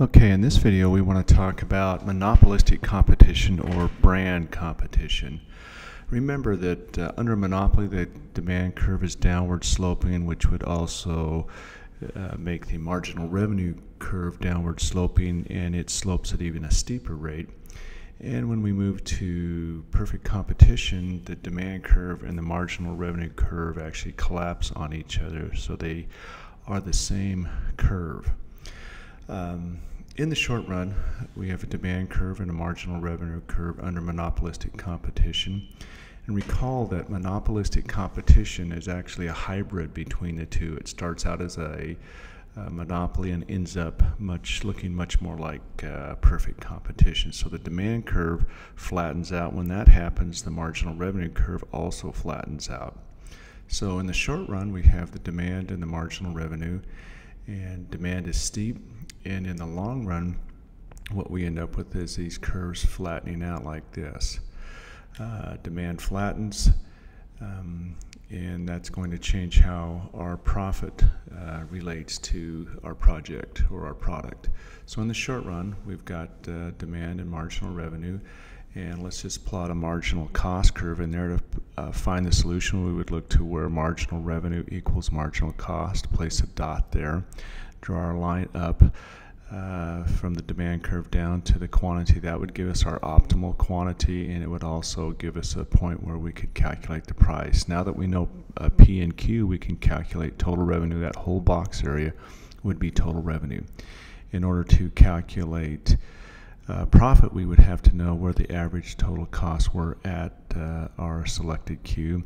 Okay, in this video we want to talk about monopolistic competition or brand competition. Remember that under monopoly the demand curve is downward sloping, which would also make the marginal revenue curve downward sloping, and it slopes at even a steeper rate. And when we move to perfect competition, the demand curve and the marginal revenue curve actually collapse on each other, so they are the same curve. In the short run, we have a demand curve and a marginal revenue curve under monopolistic competition. And recall that monopolistic competition is actually a hybrid between the two. It starts out as a monopoly and ends up looking much more like perfect competition. So the demand curve flattens out. When that happens, the marginal revenue curve also flattens out. So in the short run, we have the demand and the marginal revenue, and demand is steep. And in the long run, what we end up with is these curves flattening out like this. Demand flattens, and that's going to change how our profit relates to our project or our product. So in the short run, we've got demand and marginal revenue, and let's just plot a marginal cost curve in there. To find the solution, we would look to where marginal revenue equals marginal cost, place a dot there, draw our line up from the demand curve down to the quantity. That would give us our optimal quantity, and it would also give us a point where we could calculate the price. Now that we know P and Q, we can calculate total revenue. That whole box area would be total revenue. In order to calculate profit, we would have to know where the average total costs were at our selected Q.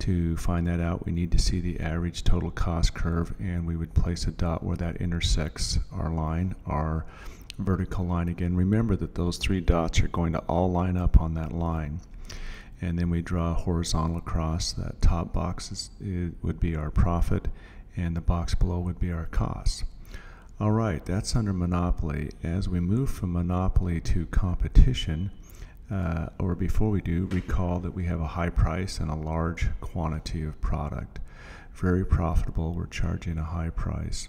To find that out, we need to see the average total cost curve, and we would place a dot where that intersects our line, our vertical line. Again, remember that those three dots are going to all line up on that line. And then we draw a horizontal across. That top box would be our profit, and the box below would be our cost. All right, that's under monopoly. As we move from monopoly to competition, or before we do, recall that we have a high price and a large quantity of product. Very profitable, we're charging a high price.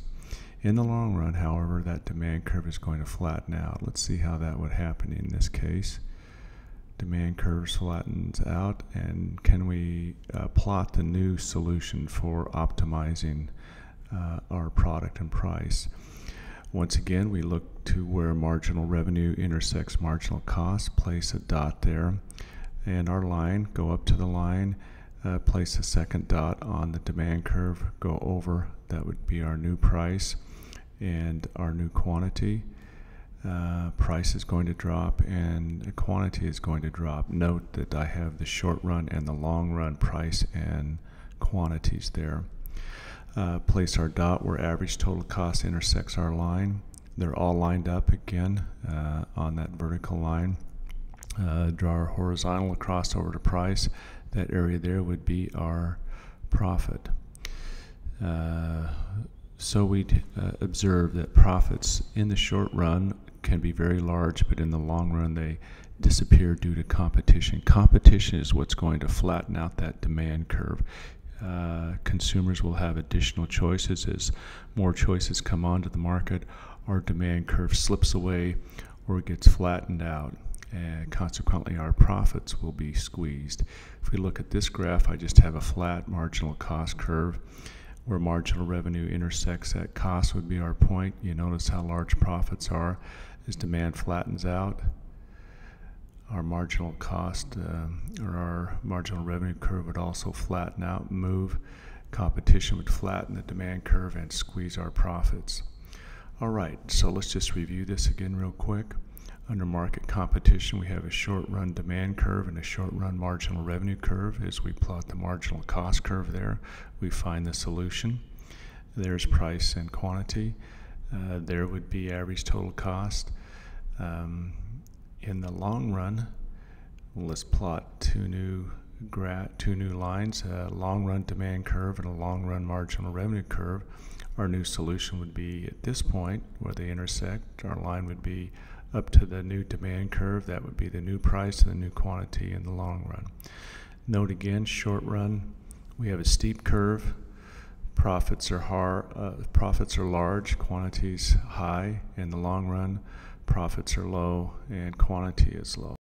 In the long run, however, that demand curve is going to flatten out. Let's see how that would happen in this case. Demand curve flattens out, and can we plot the new solution for optimizing our product and price? Once again, we look to where marginal revenue intersects marginal cost, place a dot there, and our line, go up to the line, place a second dot on the demand curve, go over, that would be our new price and our new quantity. Price is going to drop and the quantity is going to drop. Note that I have the short run and the long run price and quantities there. Place our dot where average total cost intersects our line. They're all lined up again on that vertical line. Draw our horizontal across over to price. That area there would be our profit. So we'd observe that profits in the short run can be very large, but in the long run they disappear due to competition. Competition is what's going to flatten out that demand curve. Consumers will have additional choices. As more choices come onto the market, our demand curve slips away or gets flattened out, and consequently our profits will be squeezed. If we look at this graph, I just have a flat marginal cost curve where marginal revenue intersects that cost would be our point. You notice how large profits are as demand flattens out. Our marginal cost or our marginal revenue curve would also flatten out, move. Competition would flatten the demand curve and squeeze our profits. All right, so let's just review this again real quick. Under market competition, we have a short run demand curve and a short run marginal revenue curve. As we plot the marginal cost curve there, we find the solution. There's price and quantity. There would be average total cost. In the long run, let's plot two new lines, a long run demand curve and a long run marginal revenue curve. Our new solution would be at this point where they intersect. Our line would be up to the new demand curve. That would be the new price and the new quantity in the long run. Note again, short run, we have a steep curve. profits are large, quantities high. In the long run, profits are low and quantity is low.